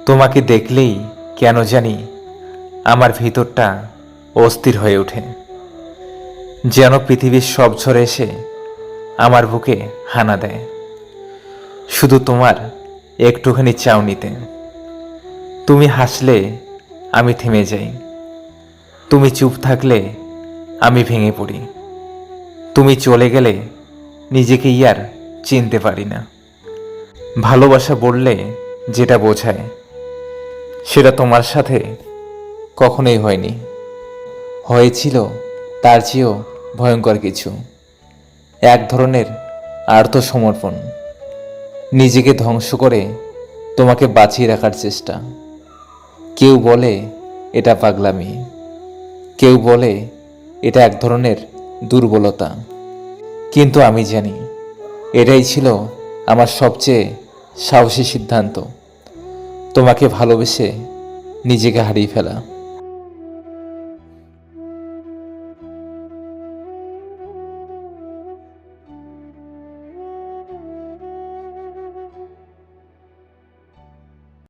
তোমাকে দেখলেই কেন জানি আমার ভিতরটা অস্থির হয়ে ওঠে, যেন পৃথিবীর সব ঝড় এসে আমার বুকে হানা দেয় শুধু তোমার একটুখানি চাউনিতে। তুমি হাসলে আমি থেমে যাই, তুমি চুপ থাকলে আমি ভেঙে পড়ি, তুমি চলে গেলে নিজেকে আর চিনতে পারি না। ভালোবাসা বললে যেটা বোঝায় সেটা তোমার সাথে কখনোই হয়নি, হয়েছিল তার চেয়েও ভয়ঙ্কর কিছু, এক ধরনের আত্মসমর্পণ, নিজেকে ধ্বংস করে তোমাকে বাঁচিয়ে রাখার চেষ্টা। কেউ বলে এটা পাগলামি, কেউ বলে এটা এক ধরনের দুর্বলতা, কিন্তু আমি জানি এটাই ছিল আমার সবচেয়ে সাহসী সিদ্ধান্ত, তোমাকে ভালোবেসে নিজেকে হারিয়ে ফেলা।